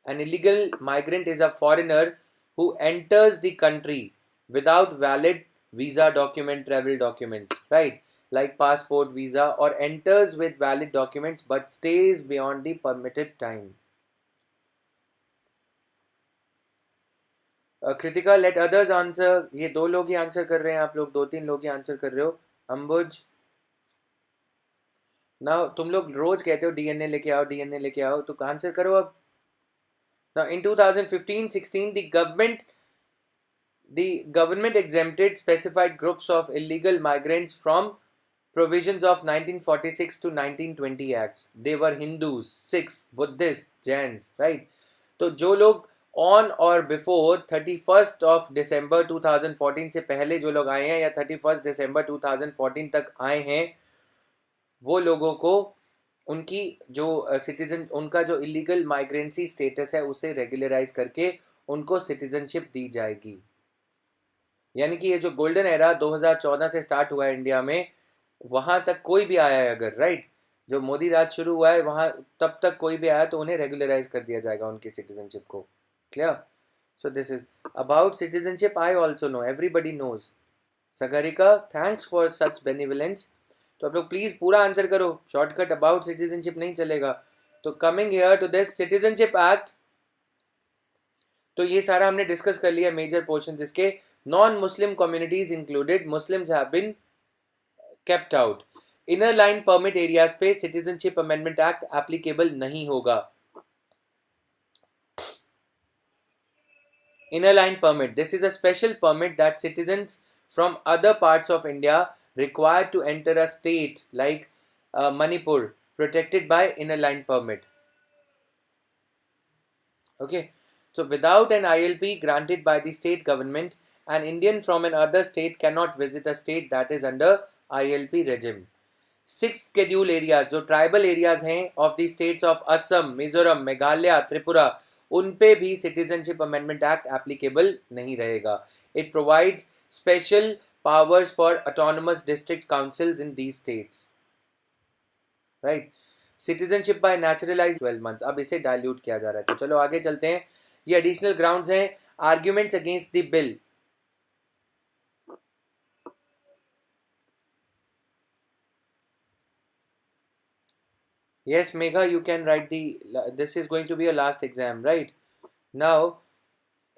An illegal migrant is a foreigner who enters the country without valid visa document, travel documents, right? Like passport, visa, or enters with valid documents but stays beyond the permitted time. Kritika, let others answer. ये 2 लोग ही answer कर रहे हैं, आप लोग 2-3 लोग ही answer कर रहे हो. अंबुज, ना तुम लोग रोज कहते हो डीएनए लेके आओ, डीएनए लेके आओ, तो आंसर करो अब. Now, in 2015-16, the government exempted specified groups of illegal migrants from provisions of 1946 to 1920 acts. They were Hindus, Sikhs, Buddhists, Jains, right? तो जो लोग on or before 31st of December 2014 से पहले जो लोग आए हैं या 31st December 2014 तक आए हैं, वो लोगों को उनकी जो सिटीजन, उनका जो इलीगल माइग्रेंसी स्टेटस है उसे रेगुलराइज करके उनको सिटीजनशिप दी जाएगी। यानी कि ये जो गोल्डन एरा 2014 से स्टार्ट हुआ है इंडिया में, वहां तक कोई भी आया है अगर, राइट, जो मोदी राज शुरू हुआ है वहां तब तक कोई भी आया तो उन्हें रेगुलराइज कर दिया जाएगा उनकी सिटीजनशिप को। Clear? So this is about citizenship. I also know, everybody knows. Sagarika, thanks for such benevolence. तो आप लोग प्लीज पूरा आंसर करो, शॉर्टकट अबाउट सिटीजनशिप नहीं चलेगा। तो coming here to this citizenship act, तो ये सारा हमने डिस्कस कर लिया मेजर पोर्शन, जिसके non Muslim communities included, Muslims have been kept out. Inner line permit areas पे सिटीजनशिप अमेंडमेंट एक्ट एप्लीकेबल नहीं होगा। Inner line permit, this is a special permit that citizens from other parts of India required to enter a state like Manipur, protected by inner line permit. Okay, so without an ILP granted by the state government, an Indian from another state cannot visit a state that is under ILP regime. 6 schedule areas जो tribal areas हैं of the states of Assam, Mizoram, Meghalaya, Tripura, उन पे भी citizenship amendment act applicable नहीं रहेगा। It provides special powers for autonomous district councils in these states, right. Citizenship by neutralise 12 months, अब इसे dilute किया जा रहा है। तो चलो आगे चलते हैं। ये एडिशनल ग्राउंड्स हैं। Arguments against the bill, yes Megha, you can write this is going to be your last exam, right? Now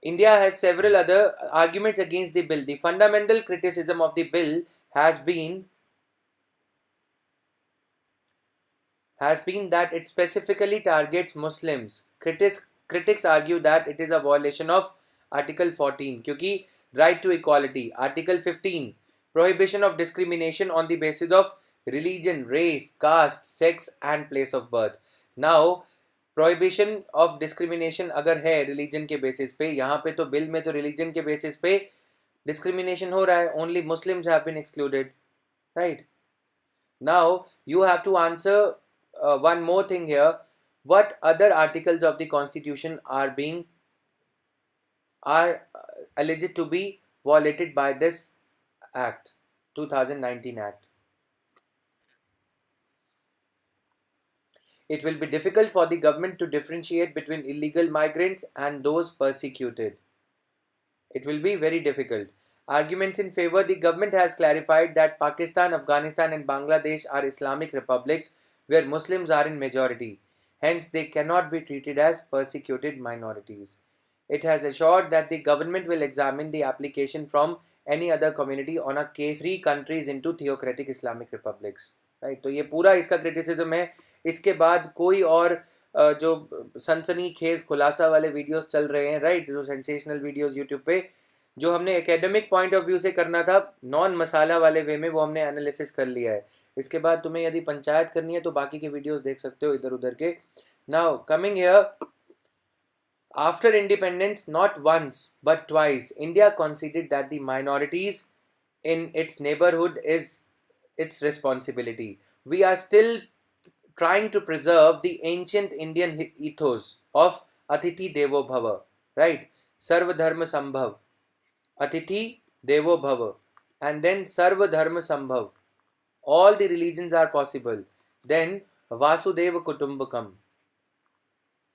India has several other arguments against the bill. The fundamental criticism of the bill has been that it specifically targets Muslims. Critics argue that it is a violation of Article 14 क्योंकि right to equality, Article 15 prohibition of discrimination on the basis of religion, race, caste, sex and place of birth. Now prohibition of discrimination अगर है religion के basis पे, यहाँ पे तो bill में तो religion के basis पे discrimination हो रहा है, only Muslims have been excluded, right? Now you have to answer one more thing here. What other articles of the Constitution are alleged to be violated by this Act, 2019 Act? It will be difficult for the government to differentiate between illegal migrants and those persecuted. It will be very difficult. Arguments in favor: the government has clarified that Pakistan, Afghanistan and Bangladesh are Islamic republics where Muslims are in majority. Hence, they cannot be treated as persecuted minorities. It has assured that the government will examine the application from any other community on a case 3 countries into theocratic Islamic republics. Right, तो ये पूरा इसका criticism है। इसके बाद कोई और जो सनसनी खेज खुलासा वाले वीडियोस चल रहे हैं, राइट, जो सेंसेशनल वीडियोस यूट्यूब पे, जो हमने एकेडमिक पॉइंट ऑफ व्यू से करना था नॉन मसाला वाले वे में, वो हमने एनालिसिस कर लिया है। इसके बाद तुम्हें यदि पंचायत करनी है तो बाकी के वीडियोस देख सकते हो इधर उधर के। Now coming here, after independence not once but twice India considered that the minorities in its neighborhood is its responsibility. We are still trying to preserve the ancient Indian ethos of Atithi Devo Bhava, right? Sarva Dharma Sambhav, Atithi Devo Bhava, and then Sarva Dharma Sambhav. All the religions are possible. Then Vasudeva Kutumbakam.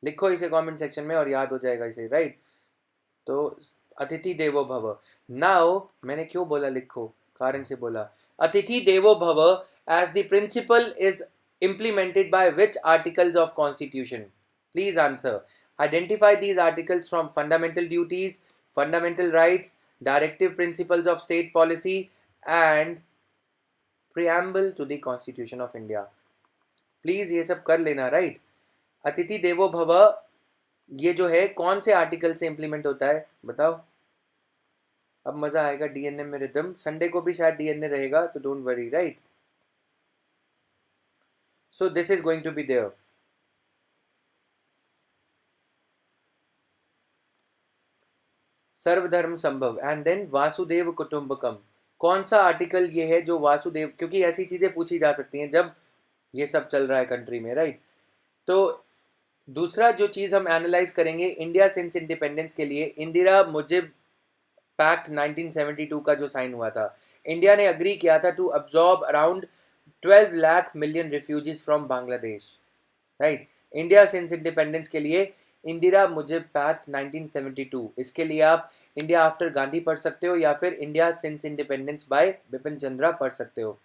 लिखो इसे comment section में और याद हो जाएगा इसे, right? तो अतिथि देवो भव। नाउ मैंने क्यों बोला लिखो, कारण से बोला। अतिथि देवो भव as the principle is implemented by which articles of constitution? Please answer. Identify these articles from fundamental duties, fundamental rights, directive principles of state policy and preamble to the constitution of India. Please ये सब कर लेना, right? अतिथि देवो भव ये जो है कौन से आर्टिकल से इंप्लीमेंट होता है बताओ। अब मजा आएगा डीएनए में रिदम। संडे को भी शायद डीएनए रहेगा तो don't worry, right? So this is going to be there. सर्वधर्म संभव एंड देन वासुदेव कुटुंबकम। कौन सा आर्टिकल ये है जो वासुदेव, क्योंकि ऐसी चीजें पूछी जा सकती हैं जब ये सब चल रहा है कंट्री में, राइट। तो दूसरा जो चीज़ हम एनालाइज करेंगे, इंडिया सिंस इंडिपेंडेंस के लिए इंदिरा मुजिब पैक्ट 1972 का जो साइन हुआ था, इंडिया ने अग्री किया था to absorb around 12 lakh million refugees from Bangladesh, right. India since independence के लिए इंदिरा मुजिब पैक्ट 1972, इसके लिए आप इंडिया आफ्टर गांधी पढ़ सकते हो या फिर India since independence bye Bipin Chandra पढ़ सकते हो।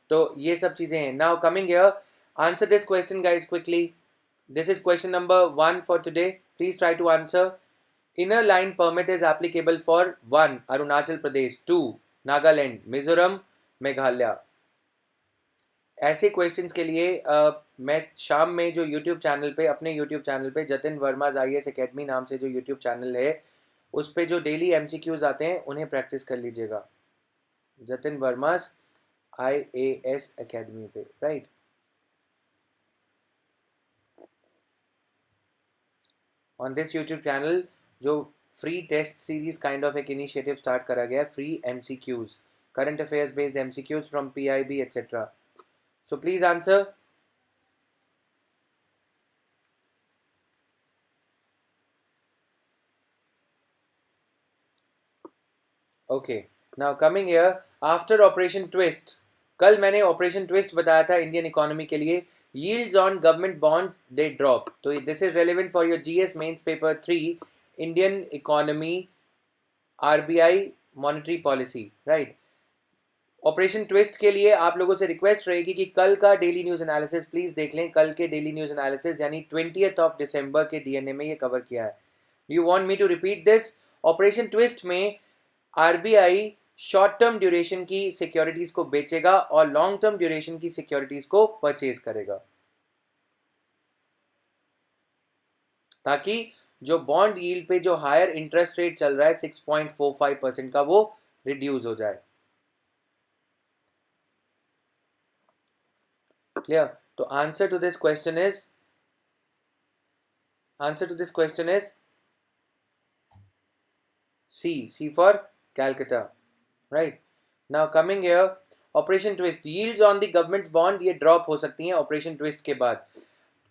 तो ये सब चीज़ें हैं। Now coming here, answer this question guys quickly. This is question number 1 for today. Please try to answer. Inner line permit is applicable for 1. Arunachal Pradesh, 2. Nagaland, Mizoram, Meghalaya. ऐसे questions के लिए मैं शाम में जो यूट्यूब चैनल पे, अपने YouTube channel पे जतिन वर्माज IAS एकेडमी नाम से जो यूट्यूब चैनल है, उस पे जो डेली MCQs आते हैं उन्हें प्रैक्टिस कर लीजिएगा। जतिन वर्माज IAS एकेडमी पे, right. On this YouTube channel जो free test series kind of एक इनिशिएटिव स्टार्ट करा गया, free MCQs, current affairs based MCQs from PIB etc. So please answer. Okay, now coming here, after Operation Twist, कल मैंने operation twist बताया था Indian economy के लिए, yields on government bonds they drop. तो this is relevant for your GS mains paper 3, Indian economy, RBI monetary policy, right. Operation twist के लिए आप लोगों से रिक्वेस्ट रहेगी कि कल का डेली न्यूज़ एनालिसिस प्लीज़ देख लें। कल के डेली न्यूज़ एनालिसिस यानी 20 दिसंबर के DNA में ये कवर किया है। You want me to repeat this? Operation twist में RBI शॉर्ट टर्म ड्यूरेशन की सिक्योरिटीज को बेचेगा और लॉन्ग टर्म ड्यूरेशन की सिक्योरिटीज को परचेज करेगा, ताकि जो बॉन्ड यील्ड पे जो हायर इंटरेस्ट रेट चल रहा है 6.45% का, वो रिड्यूस हो जाए। क्लियर? तो answer to this question is C for Calcutta, right? Now coming here, operation twist, yields on the government's bond ये ड्रॉप हो सकती हैं ऑपरेशन ट्विस्ट के बाद।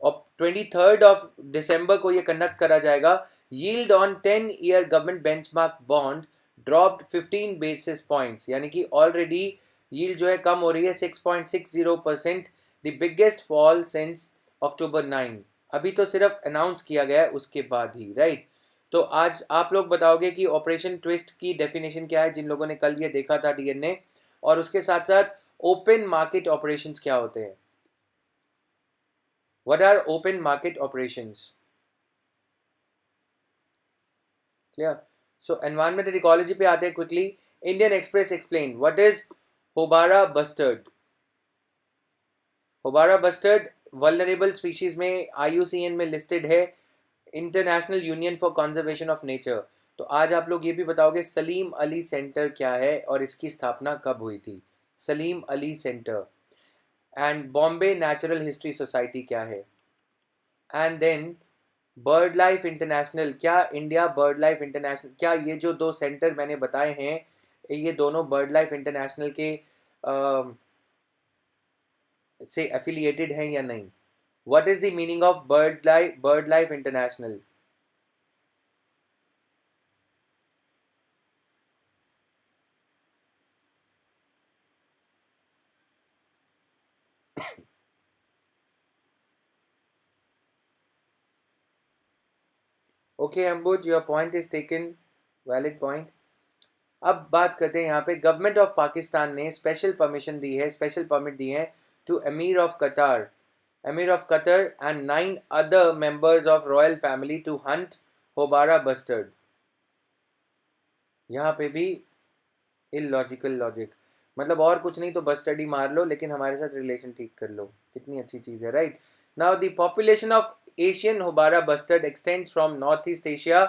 23 दिसंबर को ये कंडक्ट करा जाएगा। Yield on 10-year government benchmark bond dropped 15 basis points, यानी कि ऑलरेडी यील्ड जो है कम हो रही है 6.60%, the biggest fall since October 9। अभी तो सिर्फ अनाउंस किया गया है उसके बाद ही, राइट। तो आज आप लोग बताओगे कि ऑपरेशन ट्विस्ट की डेफिनेशन क्या है, जिन लोगों ने कल ये देखा था DNA, और उसके साथ साथ ओपन मार्केट ऑपरेशंस क्या होते हैं। What are open market operations? Clear? So environment and ecology पे आते हैं quickly. Indian Express explain what is houbara bustard. Houbara bustard vulnerable species में IUCN में लिस्टेड है, International Union for Conservation of Nature. तो आज आप लोग ये भी बताओगे सलीम अली सेंटर क्या है और इसकी स्थापना कब हुई थी, Salim Ali centre. And Bombay natural history society क्या है। And then bird life international, क्या इंडिया बर्ड लाइफ इंटरनेशनल, क्या ये जो दो सेंटर मैंने बताए हैं ये दोनों बर्ड लाइफ इंटरनेशनल के से एफिलिएटेड हैं या नहीं। What is the meaning of bird life international? Okay Ambuj, your point is taken, valid point. अब बात करते हैं यहाँ पे, गवर्नमेंट ऑफ पाकिस्तान ने स्पेशल परमिशन दी है, स्पेशल परमिट दी है to emir of Qatar and 9 other members of royal family to hunt houbara bustard. यहाँ पे भी इलॉजिकल लॉजिक, मतलब और कुछ नहीं तो बस्टर्ड ही मार लो, लेकिन हमारे साथ रिलेशन ठीक कर लो, कितनी अच्छी चीज़ है, right. Now the population of Asian houbara bustard extends from north east Asia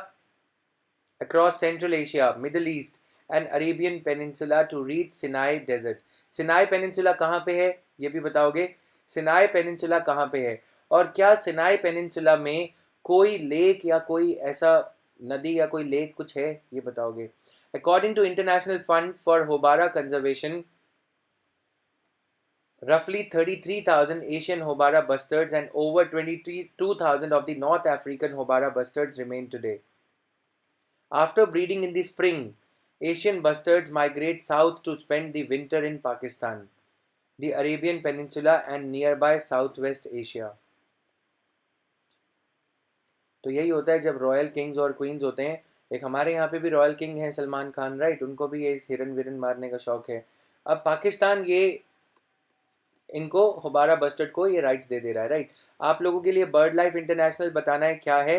across Central Asia, Middle East and Arabian Peninsula to reach Sinai Desert. Sinai Peninsula कहाँ पे है ये भी बताओगे, Sinai Peninsula कहाँ पे है, और क्या Sinai Peninsula में कोई लेक या कोई ऐसा नदी या कोई लेक कुछ है, ये बताओगे। According to International Fund for Hobara Conservation, Roughly 33,000 Asian Hobara bustards and over 22,000 of the North African Hobara bustards remain today. After breeding in the spring, Asian bustards migrate south to spend the winter in Pakistan, the Arabian Peninsula and nearby Southwest Asia. तो यही होता है जब royal Kings और queen's होते हैं. एक हमारे यहाँ पे भी रॉयल किंग हैं सलमान खान, राइट, उनको भी ये हिरन विरन मारने का शौक है. अब पाकिस्तान ये इनको होबारा बस्टर्ड को ये राइट्स दे दे रहा है, राइट. आप लोगों के लिए बर्ड लाइफ इंटरनेशनल बताना है क्या है.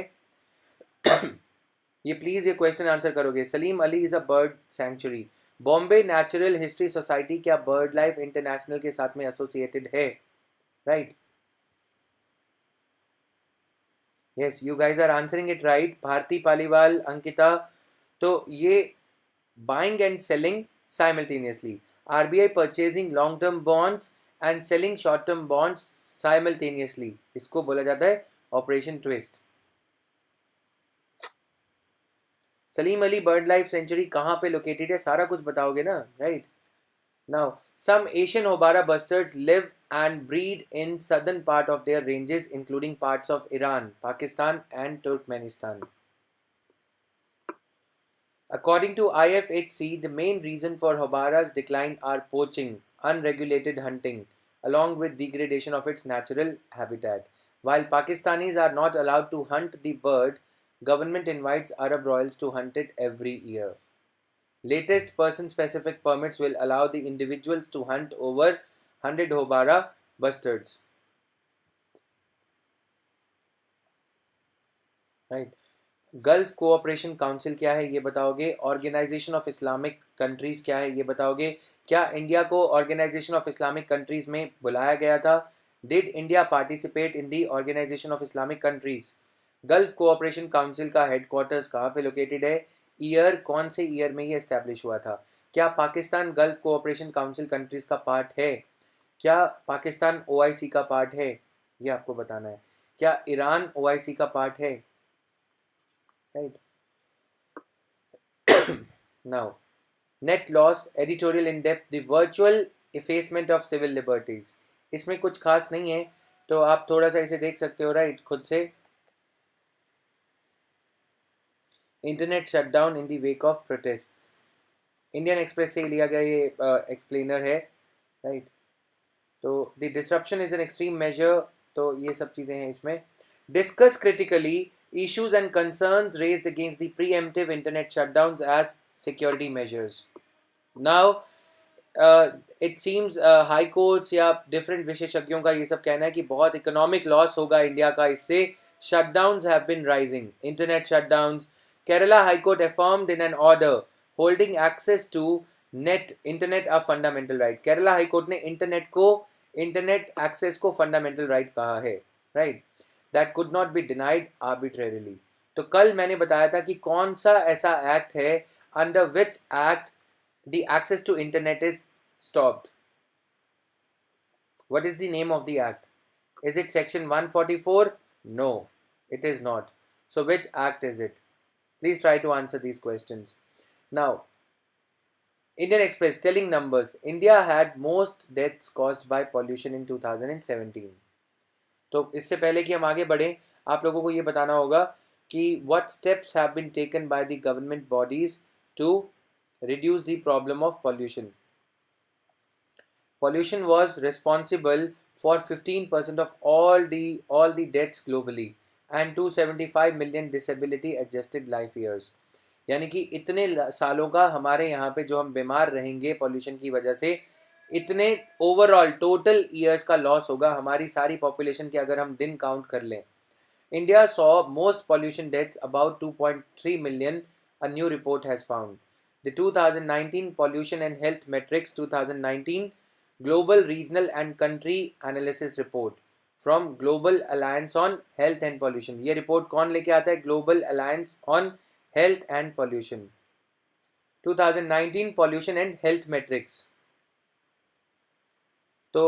ये प्लीज़ ये क्वेश्चन आंसर करोगे. Salim Ali is a bird sanctuary. Bombay natural history society क्या बर्ड लाइफ इंटरनेशनल के साथ में एसोसिएटेड है, right. Yes, you guys are answering it right. Bharti Paliwal, Ankita. तो ये buying and selling simultaneously. RBI purchasing long term bonds and selling short term bonds simultaneously, इसको बोला जाता है operation twist. Salim Ali bird life sanctuary कहाँ पे लोकेटेड है, सारा कुछ बताओगे ना, right. Now some Asian Hobara bustards live and breed in southern part of their ranges including parts of Iran, Pakistan and Turkmenistan. According to IFHC, the main reason for Hobara's decline are poaching, unregulated hunting, along with degradation of its natural habitat. While Pakistanis are not allowed to hunt the bird, government invites Arab royals to hunt it every year. Latest person-specific permits will allow the individuals to hunt over 100 Hobara bustards. Right. Gulf cooperation council क्या है ये बताओगे. Organisation of Islamic countries क्या है ये बताओगे. क्या India को ऑर्गेनाइजेशन ऑफ इस्लामिक कंट्रीज में बुलाया गया था. Did India participate in the organisation of Islamic countries. Gulf cooperation council का हेडक्वार्टर्स कहाँ पे लोकेटेड है. ईयर, कौन से ईयर में ये एस्टैब्लिश हुआ था. क्या पाकिस्तान गल्फ कोऑपरेशन काउंसिल का पार्ट है. क्या पाकिस्तान ओआईसी का पार्ट है, ये आपको बताना है. क्या ईरान ओआईसी का पार्ट है, right. Now net loss editorial in depth the virtual effacement of civil liberties. इसमें कुछ खास नहीं है तो आप थोड़ा सा इसे देख सकते हो, राइट, खुद से. Internet shutdown in the wake of protests. Indian express से लिया गया ये एक्सप्लेनर है, राइट. तो the disruption is an extreme measure. तो ये सब चीज़ें हैं इसमें. Discuss critically issues and concerns raised against the preemptive internet shutdowns as security measures. Now, it seems high courts या different विशेषज्ञों का ये सब कहना है कि बहुत economic loss होगा इंडिया का इससे. Shutdowns have been rising. Internet shutdowns. Kerala High Court affirmed in an order holding access to internet a fundamental right. Kerala High Court ने internet access को fundamental right कहा है, right. That could not be denied arbitrarily. तो कल मैंने बताया था कि कौन सा ऐसा एक्ट है under which act the access to internet is stopped. What is the name of the act? Is it section 144? No, it is not. So which act is it? Please try to answer these questions. Now, Indian Express telling numbers. India had most deaths caused by pollution in 2017. तो इससे पहले कि हम आगे बढ़ें, आप लोगों को ये बताना होगा कि what steps have been taken by the government bodies to reduce the problem of pollution. Pollution was responsible for 15% of all the deaths globally and 275 million disability adjusted life years. यानी कि इतने सालों का हमारे यहाँ पे जो हम बीमार रहेंगे पॉल्यूशन की वजह से, इतने ओवरऑल टोटल ईयर्स का लॉस होगा हमारी सारी पॉपुलेशन के अगर हम दिन काउंट कर लें. India saw most pollution deaths about 2.3 million, a new report has found. The 2019 pollution and health matrix 2019 global regional and country analysis report from global alliance on health and pollution. ये report कौन लेके आता है. Global alliance on health and pollution. 2019 pollution and health matrix. So,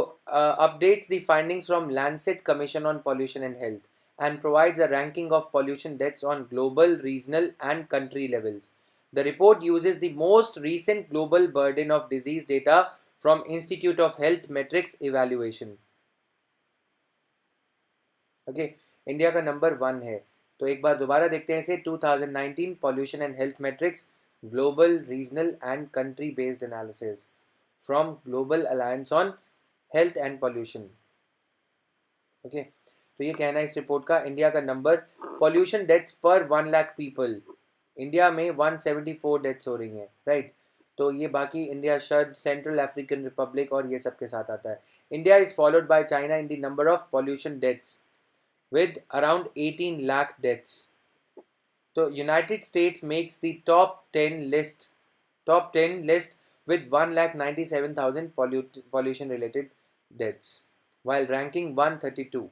updates the findings from Lancet Commission on Pollution and Health and provides a ranking of pollution deaths on global, regional and country levels. The report uses the most recent global burden of disease data from Institute of Health Metrics Evaluation. Okay, India का number 1 है। तो एक बार दोबारा देखते हैं इसे, 2019 pollution and health matrix global regional and country based analysis from global alliance on health and pollution. Okay, तो ये कहना है इस रिपोर्ट का, इंडिया का नंबर पॉल्यूशन डेथ्स पर 1 लाख पीपल, इंडिया में 174 डेथ्स हो रही हैं, राइट। तो ये बाकी इंडिया, शर्ड, सेंट्रल अफ्रीकन रिपब्लिक और ये सब के साथ आता है। India is followed by China in the number of pollution deaths with around 18 lakh deaths. So United States makes the top 10 list with 1,97,000 pollution related deaths while ranking 132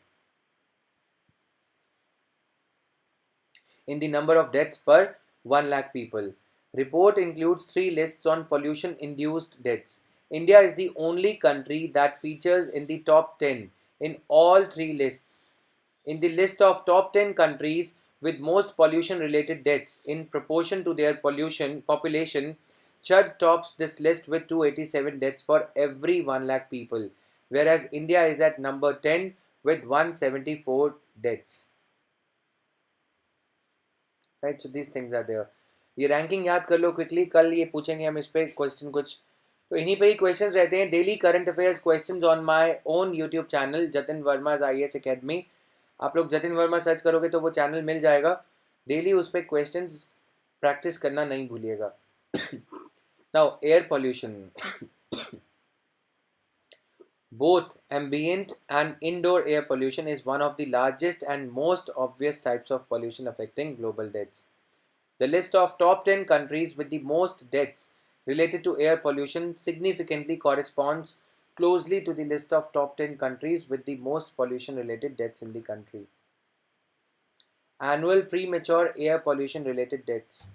in the number of deaths per 1 lakh people. Report includes 3 lists on pollution induced deaths. India is the only country that features in the top 10 in all 3 lists. In the list of top 10 countries with most pollution related deaths in proportion to their population, Chad tops this list with 287 deaths for every 1 lakh people, whereas India is at number 10 with 174 deaths. Right, so these things are there. ये ranking याद कर लो quickly, कल ये पूछेंगे हम इस पे question कुछ, तो इन्हीं पे ही क्वेश्चन रहते हैं। Daily current affairs questions on my own YouTube channel Jatin Verma's IAS academy. आप लोग जतिन वर्मा सर्च करोगे तो वो चैनल मिल जाएगा। डेली उस पर क्वेश्चंस प्रैक्टिस करना नहीं भूलिएगा। Now air pollution, both ambient and indoor air pollution is one of the largest and most obvious types of pollution affecting global deaths. The list of top 10 countries with the most deaths related to air pollution significantly corresponds closely to the list of top 10 countries with the most pollution related deaths in the country. Annual premature air pollution related deaths: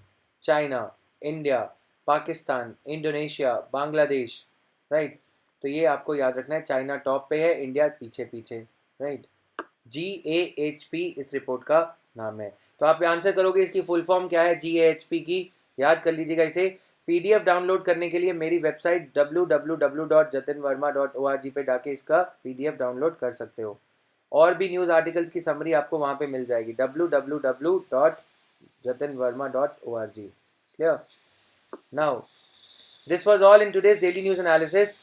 China, India, Pakistan, Indonesia, Bangladesh, right? तो ये आपको याद रखना है, China top पे है, India पीछे पीछे, राइट। GAHP इस रिपोर्ट का नाम है। तो आप आंसर करोगे इसकी फुल फॉर्म क्या है GAHP की, याद कर लीजिएगा इसे। PDF डाउनलोड करने के लिए मेरी वेबसाइट www.jatinverma.org पे जाके इसका PDF डाउनलोड कर सकते हो। और भी न्यूज़ आर्टिकल्स की समरी आपको वहाँ पे मिल जाएगी, www.jatinverma.org। Clear? Now this was all in today's daily news analysis.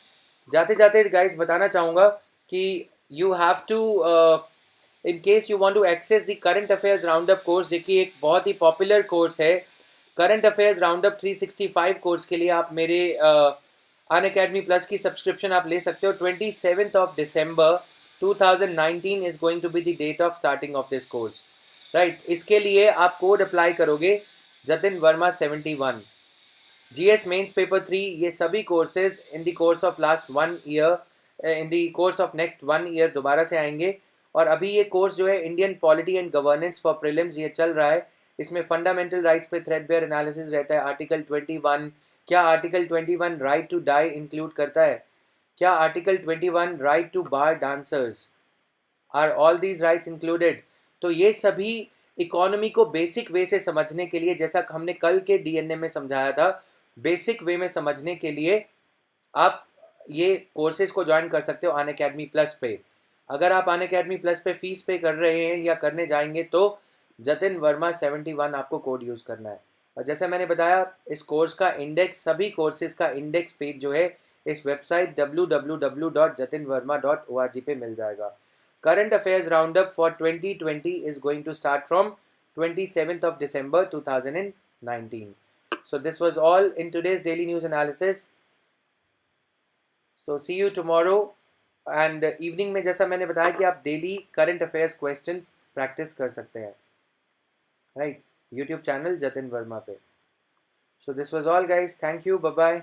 जाते जाते गाइज बताना चाहूँगा कि you have to, in case you want to access the current affairs round up course, देखिए एक बहुत ही पॉपुलर कोर्स है current affairs round up 365 course के लिए आप मेरे अनअकैडमी प्लस की सब्सक्रिप्शन आप ले सकते हो। 27th of December 2019 is going to be the date of starting of this course, right. इसके लिए आप कोड अप्लाई करोगे Jatin Verma 71। GS mains paper 3, ये सभी courses in the course of last 1 year, in the course of next 1 year दोबारा से आएंगे। और अभी ये कोर्स जो है Indian polity and governance for prelims ये चल रहा है। इसमें फंडामेंटल राइट्स पे थ्रेडबेयर एनालिसिस रहता है। आर्टिकल 21, क्या article 21 right to die include करता है? क्या article 21 right to bar dancers, are all these rights included? तो ये सभी इकोनॉमी को बेसिक वे से समझने के लिए, जैसा हमने कल के DNA में समझाया था, बेसिक वे में समझने के लिए आप ये कोर्सेज को ज्वाइन कर सकते हो अनअकैडमी प्लस पे। अगर आप अनअकैडमी प्लस पे फीस पे कर रहे हैं या करने जाएंगे तो जतिन वर्मा 71 आपको कोड यूज़ करना है। और जैसे मैंने बताया, इस कोर्स का इंडेक्स, सभी कोर्सेज का इंडेक्स पेज जो है इस वेबसाइट www.jatinverma.org पे मिल जाएगा। Current affairs round up for 2020 is going to start from 27th of December 2019. So this was all in today's daily news analysis. So see you tomorrow. And evening में जैसा मैंने बताया कि आप daily current affairs questions practice कर सकते हैं, right, YouTube channel Jatin Verma पे। So this was all guys, thank you, bye bye.